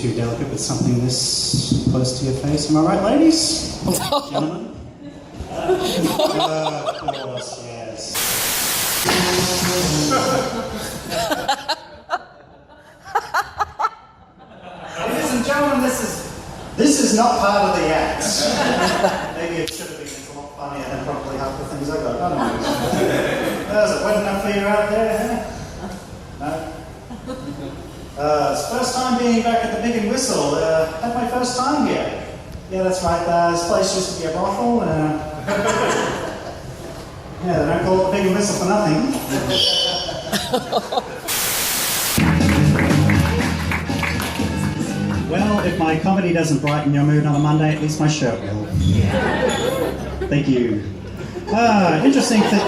too delicate with something this close to your face. Am I right, ladies? Gentlemen? Of course, yes. Ladies and gentlemen, this is not part of the act. Maybe it should have been. It's a lot funnier than probably half the things I got. I don't know. Is it wet enough for you out there? No? It's first time being back at the Pig and Whistle. That's my first time here. Yeah, that's right. This place used to be a brothel. Yeah, they don't call it the Pig and Whistle for nothing. Well, if my comedy doesn't brighten your mood on a Monday, at least my shirt will. Thank you. Interesting thing.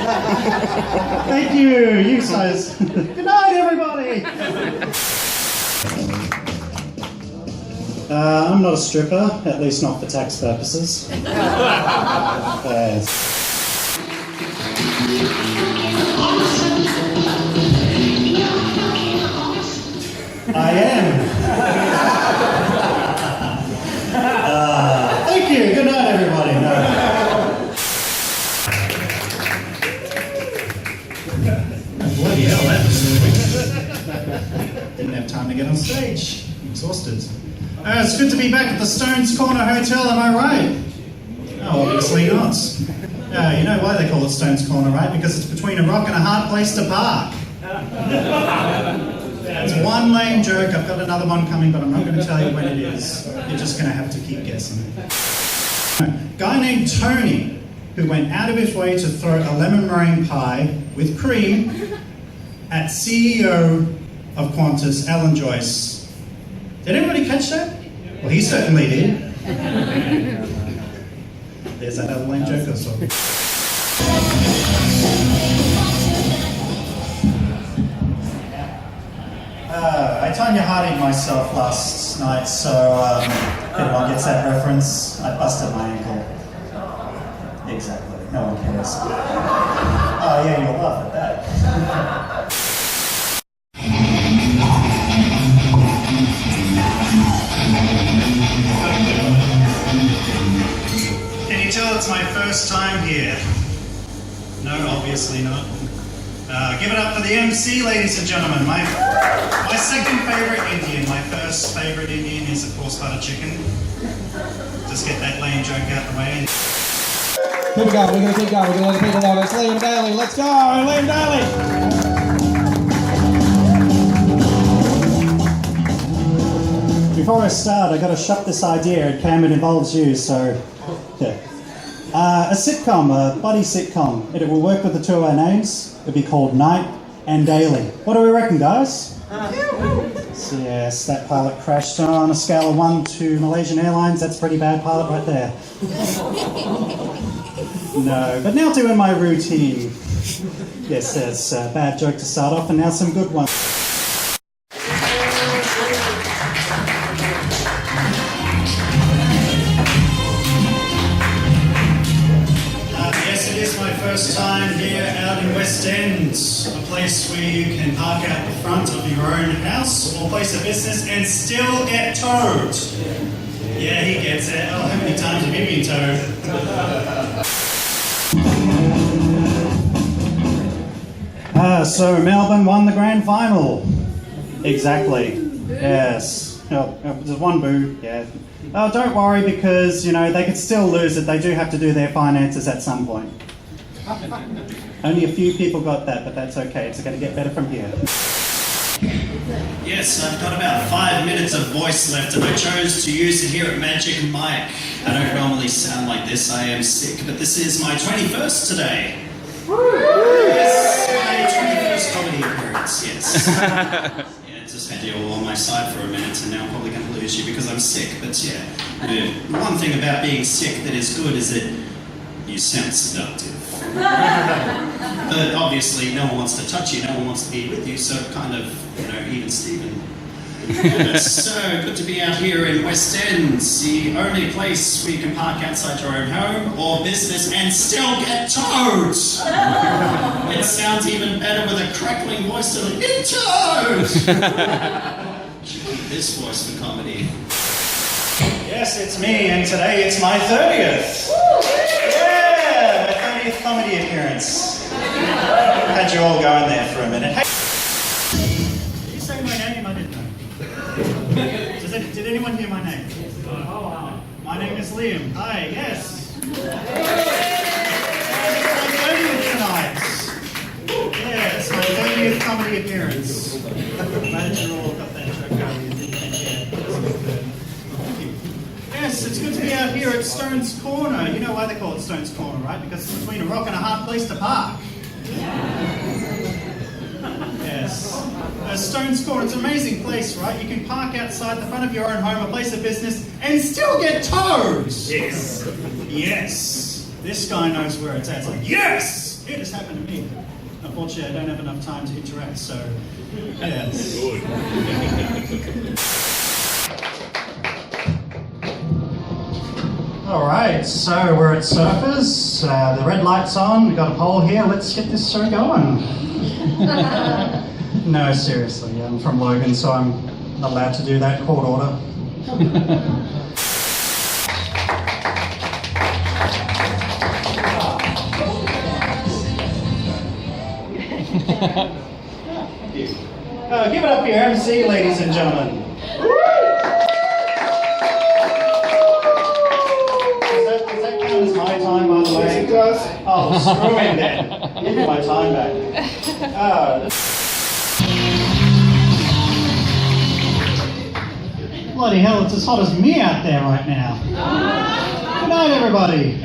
Thank you, you guys. Good night, everybody. I'm not a stripper, at least not for tax purposes. I am. Thank you. Good night, everybody. No. Bloody hell, that was quick. Didn't have time to get on stage. Exhausted. It's good to be back at the Stones Corner Hotel, am I right? Oh, obviously not. You know why they call it Stones Corner, right? Because it's between a rock and a hard place to park. It's one lame joke. I've got another one coming, but I'm not going to tell you when it is. You're just going to have to keep guessing. A guy named Tony, who went out of his way to throw a lemon meringue pie with cream at CEO of Qantas, Alan Joyce. Did everybody catch that? Well, he certainly did. There's that other lame joke I saw. I Tonya Harding myself last night, so if anyone gets that reference, I busted my ankle. Exactly, no one cares. Oh yeah, you'll laugh at that. Can you tell it's my first time here? No, obviously not. Give it up for the MC, ladies and gentlemen. My second favourite Indian. My first favourite Indian is, of course, butter chicken. Just get that lame joke out the way. Keep going, we're going to keep going. We're going to let the people know. It's Liam Daly. Let's go, Liam Daly! Before I start, I've got to shut this idea. Cam, it involves you, so... Yeah. A sitcom, a buddy sitcom. It will work with the two of our names. It'll be called Night and Daily. What do we reckon, guys? So yes, that pilot crashed on a scale of 1 to Malaysian Airlines. That's a pretty bad pilot right there. No, but now doing my routine. Yes, that's a bad joke to start off, and now some good ones. First time here out in West End, a place where you can park out the front of your own house or place of business and still get towed. Yeah, he gets it. Oh, how many times have you been towed? So Melbourne won the grand final. Exactly. Yes. Oh, there's one boo. Yeah. Oh, don't worry, because, you know, they could still lose it. They do have to do their finances at some point. Only a few people got that, but that's okay. It's going to get better from here. Yes, I've got about 5 minutes of voice left, and I chose to use it here at Magic Mike. I don't normally sound like this. I am sick, but this is my 21st today. Yes, my 21st comedy appearance, yes. Yeah, just had you all on my side for a minute, and now I'm probably going to lose you because I'm sick. But yeah, the one thing about being sick that is good is that you sound seductive. But obviously no one wants to touch you, no one wants to be with you, so kind of, you know, even Stephen. It's so good to be out here in West End, the only place where you can park outside your own home or business and still get towed. It sounds even better with a crackling voice to get towed. this voice for comedy. Yes, it's me, and today it's my 30th. Yeah, my 30th comedy appearance. Had you all going there for a minute. Hey. Did you say my name? I didn't know. Did anyone hear my name? My name is Liam. Hi, yes. Tonight. Yes, my 30th comedy appearance. Glad you all got that joke earlier, didn't you? Thank you. Yes, it's good to be out here at Stones Corner. You know why they call it Stones Corner, right? Because it's between a rock and a hard place to park. Yes. Stones Corner, it's an amazing place, right? You can park outside the front of your own home, a place of business, and still get towed! Yes. Yes. This guy knows where it's at. It's like, yes! It has happened to me. Unfortunately, I don't have enough time to interact, so yes. All right, so we're at Surfers. The red light's on. We've got a poll here. Let's get this show going. No, seriously, I'm from Logan, so I'm not allowed to do that. Court order. Give it up for your MC, ladies and gentlemen. Does that count as my time, by the way? Yes, it does. Oh, screw him then. Give me my time back. Bloody hell, it's as hot as me out there right now. Good night, everybody.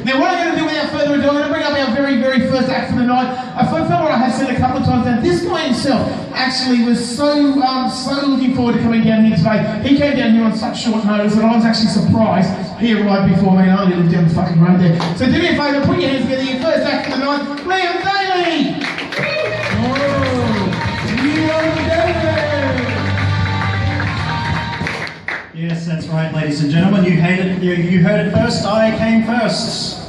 Now, what I'm going to do without further ado, I'm going to bring up our very, very first act for the night. I felt what I have said a couple of times now. This guy himself actually was so looking forward to coming down here today. He came down here on such short notice that I was actually surprised he arrived before me, and I only lived down the fucking road there. So do me a favour, put your hands together, your first act for the night, Liam Daly! Liam Daly! Yes, that's right, ladies and gentlemen. You heard it first. I came first.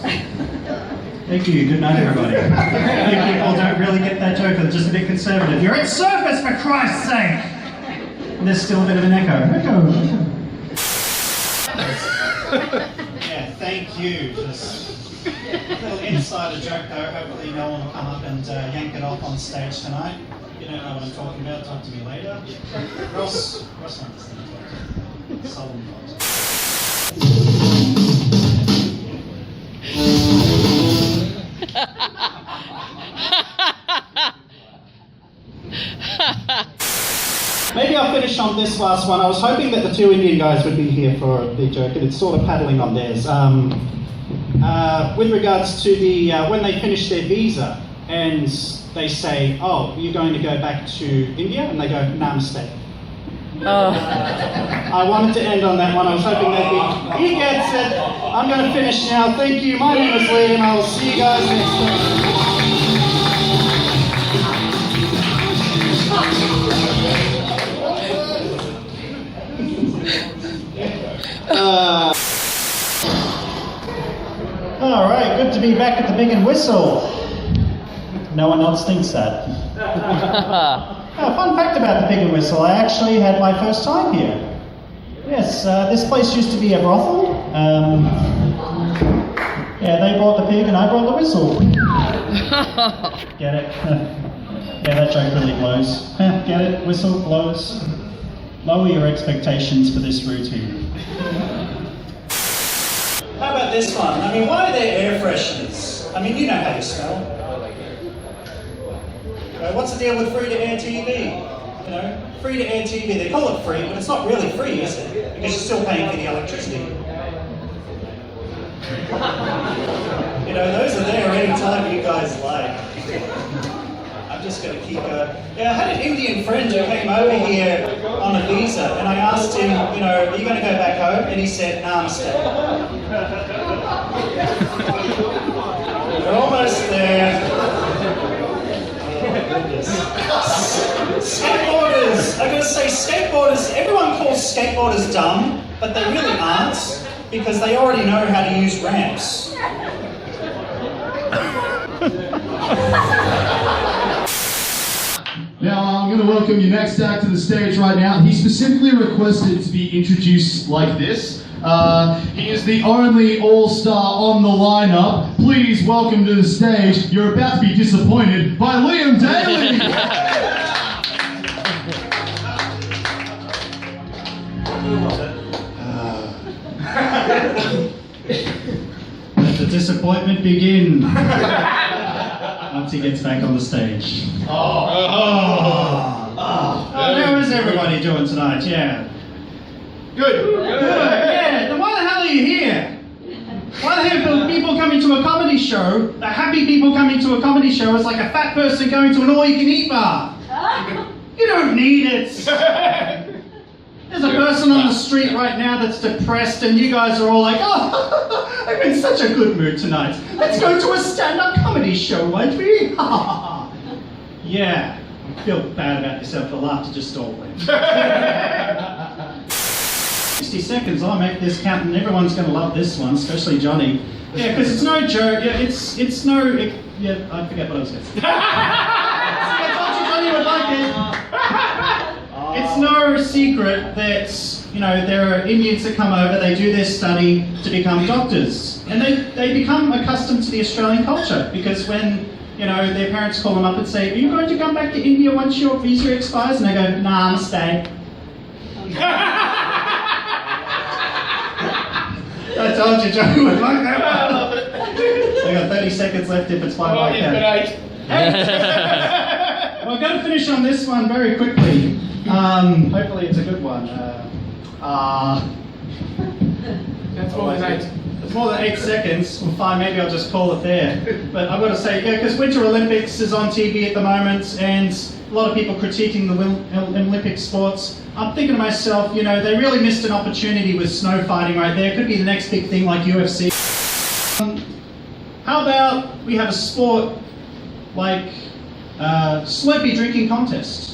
Thank you. Good night, everybody. You people don't really get that joke. They're just a bit conservative. You're at Surfers, for Christ's sake. And there's still a bit of an echo. Yeah, thank you. Just a little insider joke, though. Hopefully, no one will come up and yank it off on stage tonight. You don't know what I'm talking about. Talk to me later. Ross understands. Solemn thought. Maybe I'll finish on this last one. I was hoping that the two Indian guys would be here for the joke, and it's sort of paddling on theirs. With regards to the when they finish their visa and they say, "Oh, you're going to go back to India," and they go, "Namaste." I wanted to end on that one. I was hoping they'd be. He gets it. I'm going to finish now. Thank you. My name is Liam. I will see you guys next time. All right. Good to be back at the Big and Whistle. No one else thinks that. Fun fact about the Pig and Whistle, I actually had my first time here. Yes, this place used to be a brothel. Yeah, they brought the pig and I brought the whistle. Get it? Yeah, that joke really blows. Get it? Whistle blows. Lower your expectations for this routine. How about this one? I mean, why are there air fresheners? I mean, you know how you smell. What's the deal with free-to-air TV? You know, free-to-air TV, they call it free, but it's not really free, is it? Because you're still paying for the electricity. You know, those are there anytime you guys like. I'm just going to keep going. Yeah, I had an Indian friend who came over here on a visa, and I asked him, you know, are you going to go back home? And he said, namaste. We're almost there. Skateboarders! I'm going to say skateboarders, everyone calls skateboarders dumb, but they really aren't, because they already know how to use ramps. Now I'm going to welcome your next act to the stage right now. He specifically requested to be introduced like this. He is the only all-star on the lineup. Please welcome to the stage, you're about to be disappointed, by Liam Daly. Let the disappointment begin. Once he gets back on the stage. How is everybody doing tonight? Yeah. Good. Yeah, then why the hell are you here? Why the hell are people coming to a comedy show? The happy people coming to a comedy show is like a fat person going to an all-you-can-eat bar. You don't need it. There's a person on the street right now that's depressed and you guys are all like, oh, I'm in such a good mood tonight. Let's go to a stand-up comedy show, won't we? Yeah, feel bad about yourself, the laughter just all went. 60 seconds, I'll make this count and everyone's going to love this one, especially Johnny. Yeah, because it's no joke, yeah, it's no, yeah, I forget what I was going to say. I told you Johnny would like it. It's no secret that, you know, there are Indians that come over, they do their study to become doctors. And they become accustomed to the Australian culture because when, you know, their parents call them up and say, are you going to come back to India once your visa expires? And they go, nah, I'm staying. I told you Johnny would like that one. I love it. I got 30 seconds left if it's my mic count. Well, I've got to finish on this one very quickly. Hopefully it's a good one. That's more than 8. It's more than 8 seconds. Well, fine, maybe I'll just call it there. But I've got to say, yeah, because Winter Olympics is on TV at the moment, and a lot of people critiquing the Olympic sports. I'm thinking to myself, you know, they really missed an opportunity with snow fighting right there. It could be the next big thing like UFC. How about we have a sport like Slurpee drinking contest?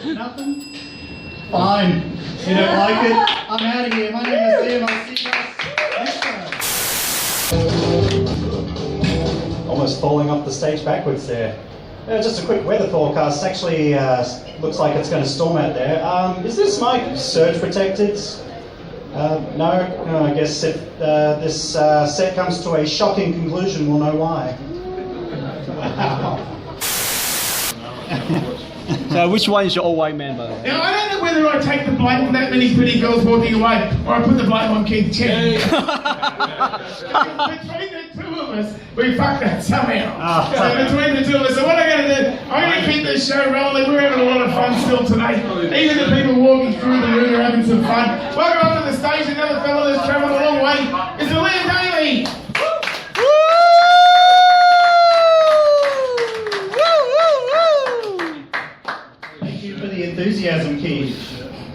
Nothing? Fine. You don't like it? I'm out of here. My name is Liam. I'll see you guys next time. Almost falling off the stage backwards there. Just a quick weather forecast. Actually, looks like it's going to storm out there. Is this mic surge protected? No? I guess if this set comes to a shocking conclusion, we'll know why. So which one is your old white man, by the way? Now, I don't know whether I take the blame for that many pretty girls walking away or I put the blame on Keith Chen. Between the two of us, we fucked that somehow. So between the two of us, so what I'm going to do, I'm going to keep this show rolling. We're having a lot of fun still today. Even the people walking through the room are having some fun. Welcome up to the stage, another fellow that's travelled a long way. It's Liam Daly. Enthusiasm key.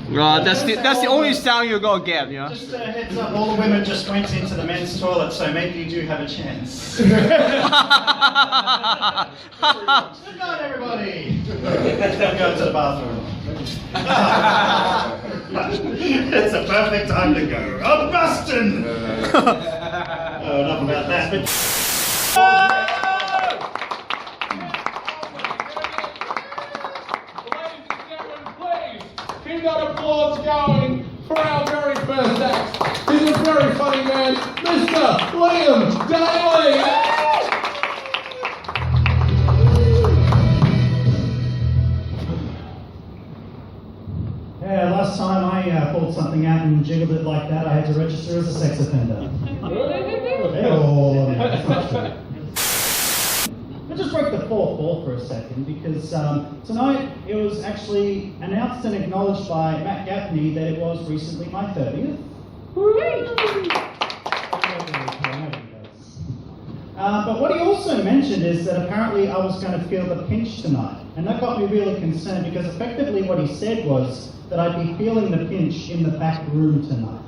That's the only sound you're gonna get, you know. Just a heads up, all the women just went into the men's toilet, so maybe you do have a chance. Good night, everybody. Go to the bathroom. It's a perfect time to go. Oh, Boston! Oh, enough about that. But Keep that applause going for our very first act. He's a very funny man, Mr. Liam Daly. yeah, last time I pulled something out and jiggled it like that, I had to register as a sex offender. Oh, that's not true. I just broke the fourth wall for a second because tonight it was actually announced and acknowledged by Matt Gaffney that it was recently my 30th. But what he also mentioned is that apparently I was going to feel the pinch tonight. And that got me really concerned because effectively what he said was that I'd be feeling the pinch in the back room tonight.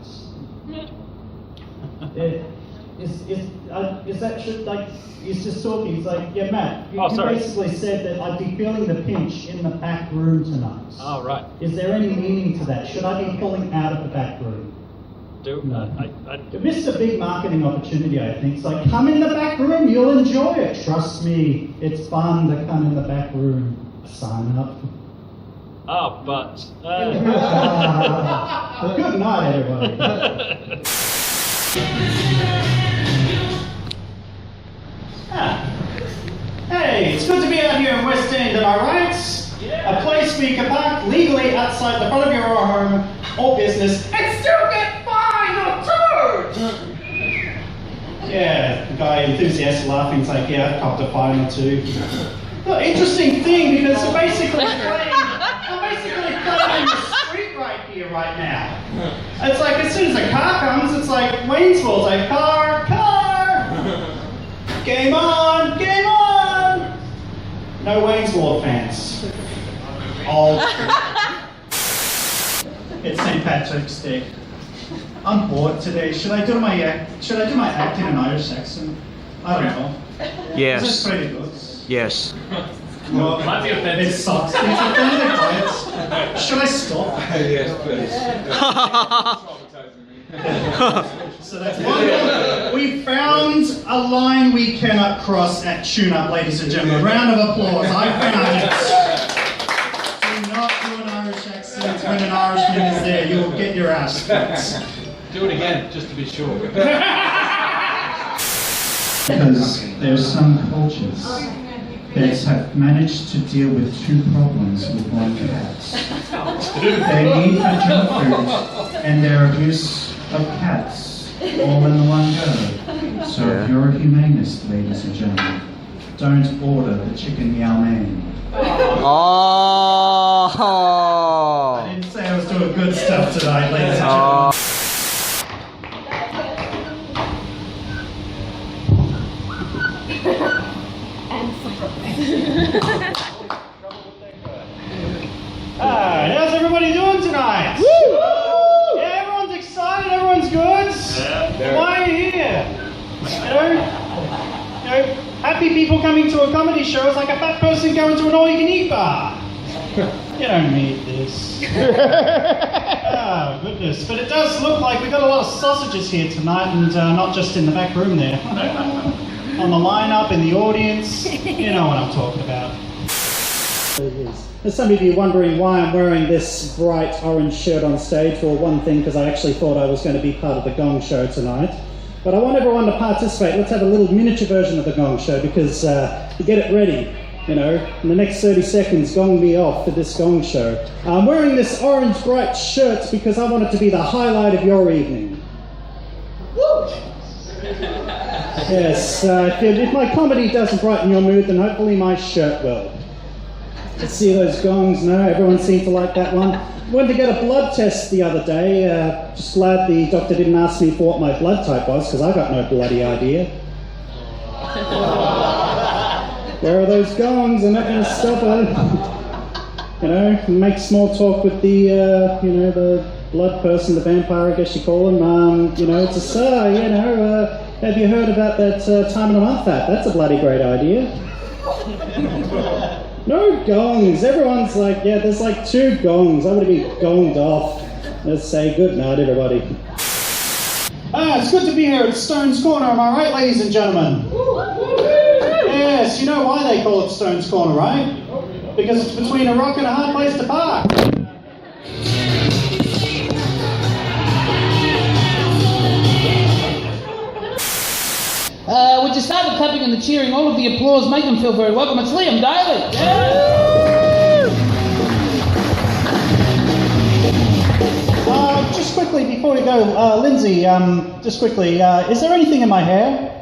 Is that should like he's just talking? He's like, yeah, Matt. You basically said that I'd be feeling the pinch in the back room tonight. Oh, right. Is there any meaning to that? Should I be pulling out of the back room? You missed a big marketing opportunity, I think. So come in the back room, you'll enjoy it. Trust me, it's fun to come in the back room. Sign up. Oh, but. Good night, everybody. Hey, it's good to be out here in West End, am I right? A place where you can park legally outside the front of your home or business and still get fined or towed! Yeah, the guy enthusiastic laughing, he's like, yeah, I've copped a fine or two. The interesting thing, because I'm basically playing in the street right here, right now. It's like, as soon as a car comes, it's like Wayne's World, like, car! Game on! No Wayne's World fans. Old. It's St. Patrick's Day. I'm bored today. Should I do my act in an Irish accent? I don't know. Yes. This is pretty good. Yes. No, it sucks. It's offended quiet. Should I stop? Yes, please. So that's one. We found a line we cannot cross at Tune Up, ladies and gentlemen. Round of applause. I found it. Do not do an Irish accent when an Irishman is there. You will get your ass kicked. Do it again, just to be sure. Because there's some cultures that have managed to deal with two problems with one cat. Their need for junk food and their abuse of cats all in the one go. So if you're a humanist, ladies and gentlemen, don't order the chicken meow man. Oh. I didn't say I was doing good stuff tonight, ladies and gentlemen. How's everybody doing tonight? Woo! Yeah, everyone's excited, everyone's good. Why are you here? You know, happy people coming to a comedy show is like a fat person going to an all-you-can-eat bar. You don't need this. Oh, goodness. But it does look like we've got a lot of sausages here tonight, and not just in the back room there. On the lineup, in the audience. You know what I'm talking about. There's some of you wondering why I'm wearing this bright orange shirt on stage. Well, one thing, because I actually thought I was going to be part of the Gong Show tonight. But I want everyone to participate. Let's have a little miniature version of the Gong Show, because get it ready. You know, in the next 30 seconds, gong me off for this Gong Show. I'm wearing this orange bright shirt because I want it to be the highlight of your evening. Woo! Yes, if my comedy doesn't brighten your mood, then hopefully my shirt will. See those gongs? No, everyone seemed to like that one. Went to get a blood test the other day. Just glad the doctor didn't ask me for what my blood type was, because I got no bloody idea. Where are those gongs? I'm not going to stop it. You know, make small talk with the, the blood person, the vampire, I guess you call him. It's a sir, have you heard about that time in a month that? That's a bloody great idea. No gongs. Everyone's like, yeah, there's like 2 gongs. I'm going to be gonged off. Let's say good night, everybody. It's good to be here at Stone's Corner, am I right, ladies and gentlemen? Yes, you know why they call it Stone's Corner, right? Because it's between a rock and a hard place to park. Would you start the clapping and the cheering, all of the applause, make them feel very welcome. It's Liam Daly. Just quickly, before we go, Lindsay, just quickly, is there anything in my hair?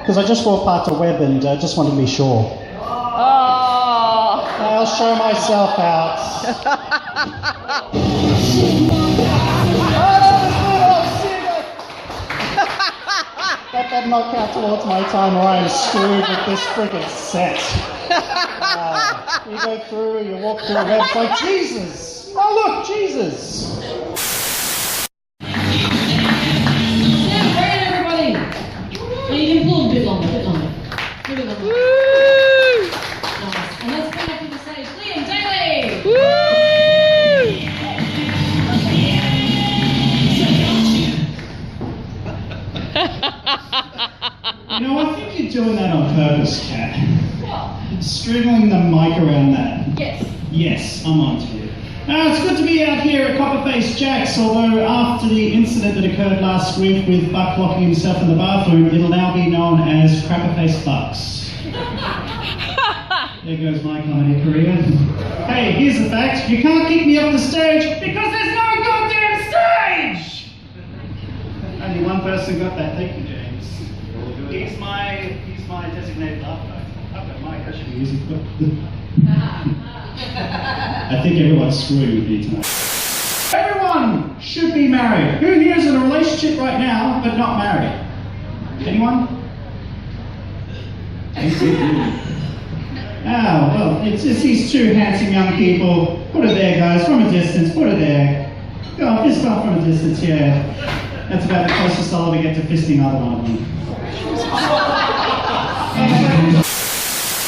Because I just walked past a web and just wanted to be sure. Oh. I'll show myself out. That knocked out towards my time, or I am screwed with this friggin' set. You go through, you walk through a web, it's like, Jesus! Oh look, Jesus! Sound great, everybody. And you can pull a bit longer, Really longer. Nice. And let's bring up to the stage Liam Daly. Straddling the mic around that. Yes. Yes, I'm on to you. It's good to be out here at Copperface Jack's, although after the incident that occurred last week with Buck locking himself in the bathroom, it'll now be known as Crapperface Bucks. There goes my comedy career. Hey, here's the fact. You can't kick me off the stage because there's no goddamn stage! Only one person got that. Thank you, James. He's my designated laughter. I've got Mike, I should be using I think everyone's screwing with me tonight. Everyone should be married. Who here is in a relationship right now but not married? Anyone? Oh, well, it's these two handsome young people. Put it there, guys, from a distance, put it there. Go on, fist bump from a distance, yeah. That's about the closest I'll ever get to fisting either one of them.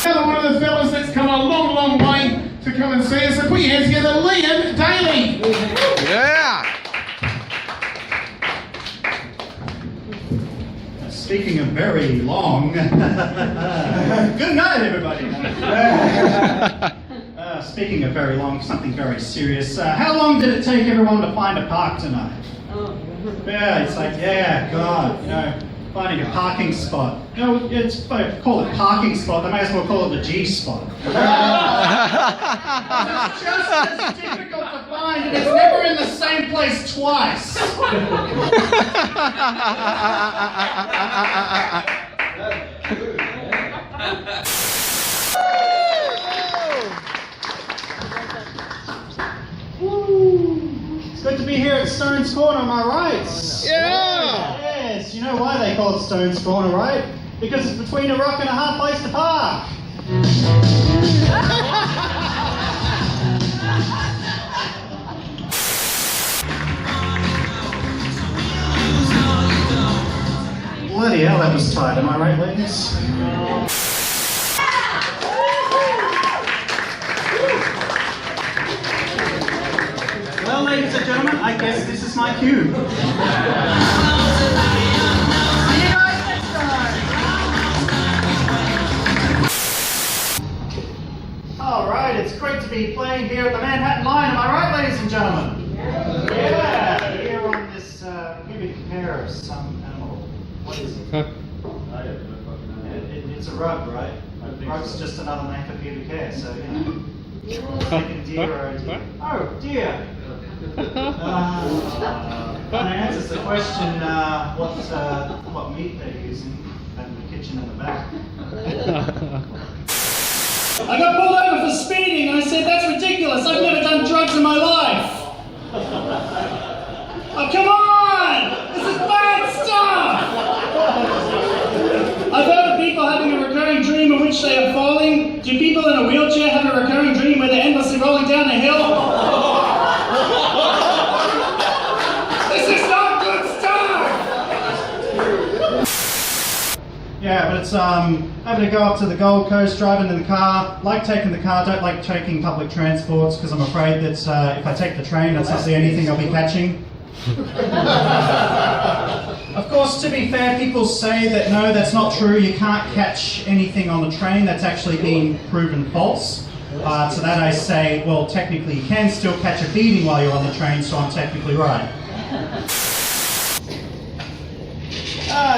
Another one of the fellas that's come a long, long way to come and see us. So put your hands together, Liam Daly. Yeah. Speaking of very long, good night, everybody. Speaking of very long, something very serious. How long did it take everyone to find a park tonight? Yeah, it's like, yeah, God, finding a parking spot. No, it's call it parking spot. They may as well call it the G spot. It's just as difficult to find, and it's never in the same place twice. It's good to be here at Stone's Corner, am I right? Yeah. Yes, you know why they call it Stone's Corner, right? Because it's between a rock and a hard place to park. Bloody hell, that was tight, am I right, ladies? Well, ladies and gentlemen, I guess this is my cue. See you guys next time. All right, it's great to be playing here at the Manhattan Line. Am I right, ladies and gentlemen? Yeah, here on this pubic hair of some animal. What is it? It's a rug, right? Rug's just another name for pubic hair, so Second deer or a deer. Oh, dear. That answers the question what meat they're using in the kitchen in the back. I got pulled over for speeding and I said, that's ridiculous, I've never done drugs in my life. Oh, come on! This is bad stuff! I've heard of people having a recurring dream in which they are falling. Do people in a wheelchair have a recurring dream where they're endlessly rolling down a hill? This is not good stuff! Yeah, but it's having to go up to the Gold Coast, driving in the car, like taking the car, don't like taking public transports because I'm afraid that if I take the train, that's not the only thing I'll be catching. Of course, to be fair, people say that no, that's not true. You can't catch anything on the train. That's actually been proven false. To that I say, well, technically you can still catch a beating while you're on the train, so I'm technically right.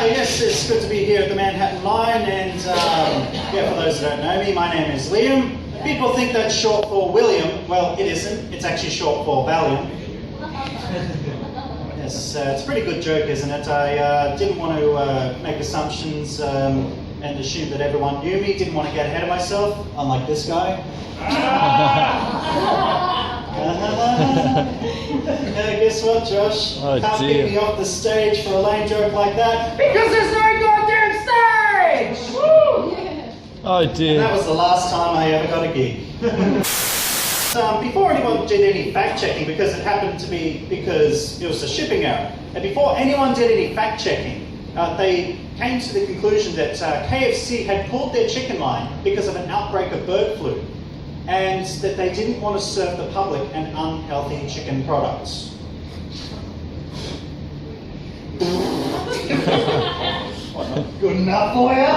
Yes, it's good to be here at the Manhattan Line, and yeah, for those who don't know me, my name is Liam. People think that's short for William. Well, it isn't. It's actually short for Valium. Yes, it's a pretty good joke, isn't it? I didn't want to make assumptions and assume that everyone knew me. Didn't want to get ahead of myself, unlike this guy. Guess what, Josh? Oh, Can't dear. pick me off the stage for a lame joke like that because there's no goddamn stage! Woo! Oh And dear. that was the last time I ever got a gig. Before anyone did any fact checking, because it happened to be because it was a shipping error, and before anyone did any fact checking, they came to the conclusion that KFC had pulled their chicken line because of an outbreak of bird flu, and that they didn't want to serve the public an unhealthy chicken product. What, not good enough for you?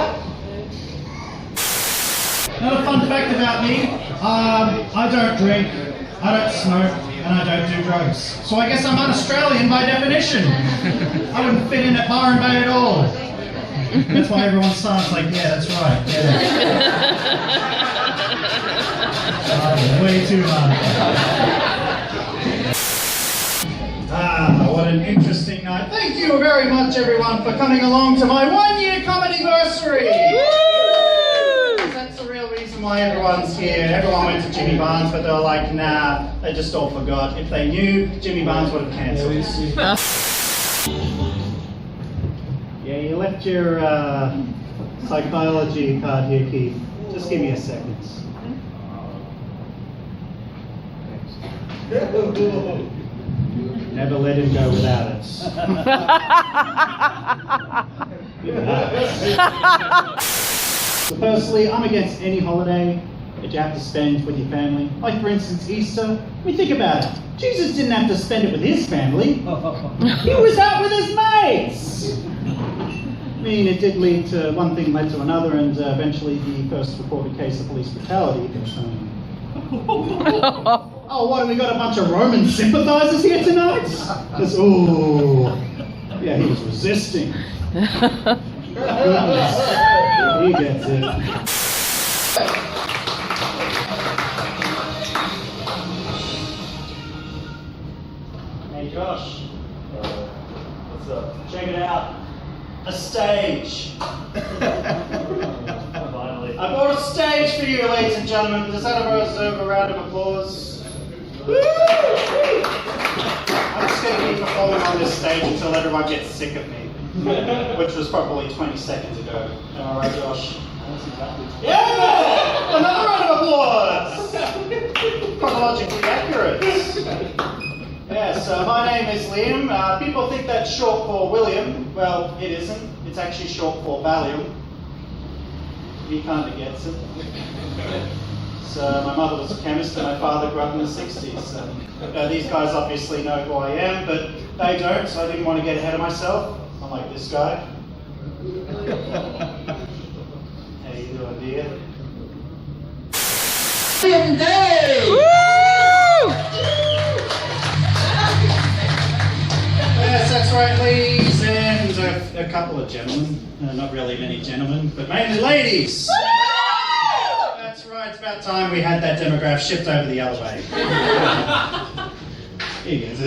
Another fun fact about me, I don't drink, I don't smoke, and I don't do drugs. So I guess I'm un-Australian by definition. I wouldn't fit in at Byron Bay at all. That's why everyone starts like, yeah, that's right. Yeah. Way too hard. What an interesting night. Thank you very much, everyone, for coming along to my 1-year comedy-versary. That's the real reason why everyone's here. Everyone went to Jimmy Barnes, but they were like, nah, they just all forgot. If they knew, Jimmy Barnes would have cancelled. Yeah, you left your psychology card here, Keith. Just give me a second. Never let him go without it. So personally, I'm against any holiday that you have to spend with your family. Like for instance, Easter. I mean, think about it. Jesus didn't have to spend it with his family. He was out with his mates. I mean, it did lead to one thing led to another, and eventually the first reported case of police brutality. Oh, what, have we got a bunch of Roman sympathizers here tonight? Just, ooh. Yeah, he was resisting. Goodness. He gets it. Hey, Josh. What's up? Check it out. A stage. Finally. I bought a stage for you, ladies and gentlemen. Does that deserve a round of applause? Woo! I'm just going to keep performing on this stage until everyone gets sick of me, which was probably 20 seconds ago. All right, Josh. Yeah! Another round of applause! Chronologically accurate. Yes, my name is Liam. People think that's short for William. Well, it isn't. It's actually short for Valium. He kind of gets it. So my mother was a chemist and my father grew up in the 60s. These guys obviously know who I am, but they don't, so I didn't want to get ahead of myself. I'm like this guy. How you doing, dear? William Day! Yes, that's right, ladies, and a couple of gentlemen. Not really many gentlemen, but mainly ladies. That's right, it's about time we had that demographic shift over the other way. Here you go.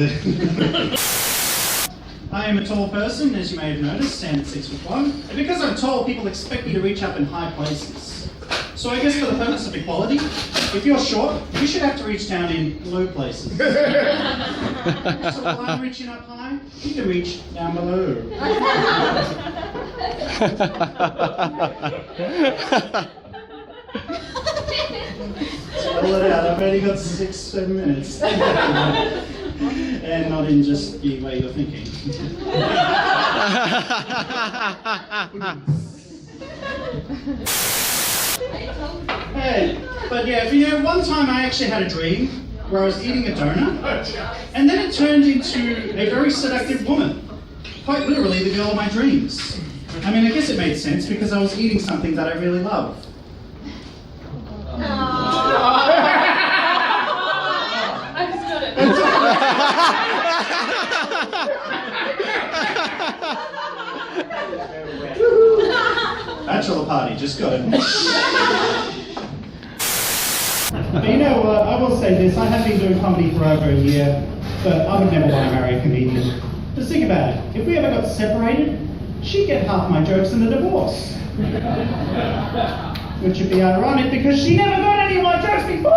I am a tall person, as you may have noticed, and 6'1". And because I'm tall, people expect me to reach up in high places. So I guess for the purpose of equality, if you're short, you should have to reach down in low places. So while I'm reaching up high, you can reach down below. Roll it out, I've only got 6-7 minutes. And not in just the way you're thinking. Hey, but yeah, you know, one time I actually had a dream where I was eating a donut, and then it turned into a very seductive woman. Quite literally the girl of my dreams. I mean, I guess it made sense because I was eating something that I really love. Bachelor party, just got it. But you know what, I will say this, I have been doing comedy for over a year, but I would never want to marry a comedian. Just think about it, if we ever got separated, she'd get half my jokes in the divorce. Which would be ironic because she never got any of my jokes before!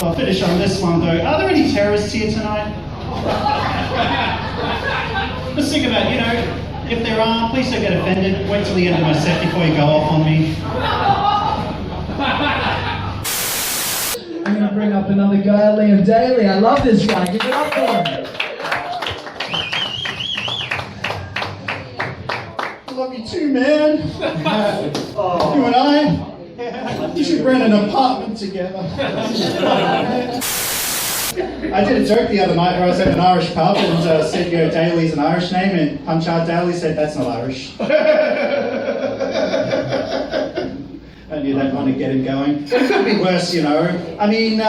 I'll finish on this one though. Are there any terrorists here tonight? Just think about it, you know, if there are, please don't get offended. Wait till the end of my set before you go off on me. I'm going to bring up another guy, Liam Daly. I love this guy. Give it up for him. I love you too, man. You and I, you should rent an apartment together. I did a joke the other night where I was at an Irish pub and said, Daly's an Irish name, and Punchard Daly said, that's not Irish. I knew they'd want to get him going. It could be worse, I mean,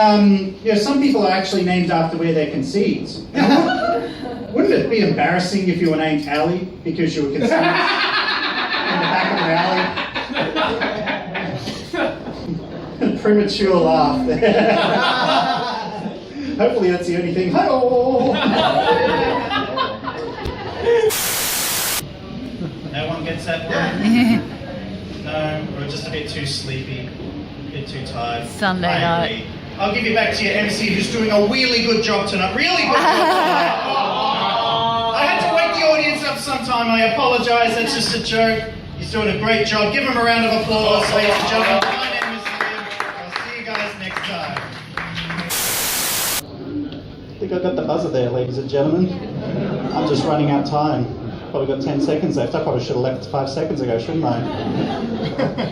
some people are actually named after where they're conceived. Wouldn't it be embarrassing if you were named Ali because you were conceived in the back of an alley? Premature laugh there. Hopefully that's the only thing. Hello! No one gets that one? No, we're just a bit too sleepy, a bit too tired. Sunday I night. agree. I'll give you back to your MC who's doing a really good job tonight. Really good job tonight. I had to wake the audience up sometime. I apologise, that's just a joke. He's doing a great job. Give him a round of applause, ladies and gentlemen. My name is Liam. I'll see you guys next time. I think I got the buzzer there, ladies and gentlemen. I'm just running out of time. Probably got 10 seconds left. I probably should have left 5 seconds ago, shouldn't I?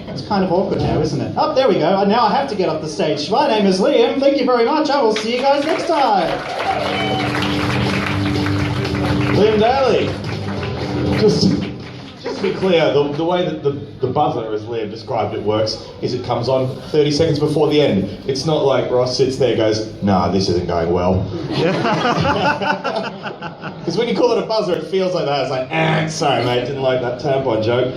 It's kind of awkward now, isn't it? Oh, there we go. Now I have to get off the stage. My name is Liam. Thank you very much. I will see you guys next time. Liam Daly. Just to be clear, the way that the buzzer, as Liam described it, works is it comes on 30 seconds before the end. It's not like Ross sits there and goes, nah, this isn't going well. Because when you call it a buzzer, it feels like that. It's like, sorry mate, didn't like that tampon joke.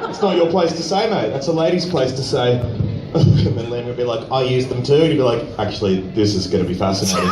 It's not your place to say, mate. That's a lady's place to say. And then Liam would be like, I use them too. And he'd be like, actually, this is going to be fascinating.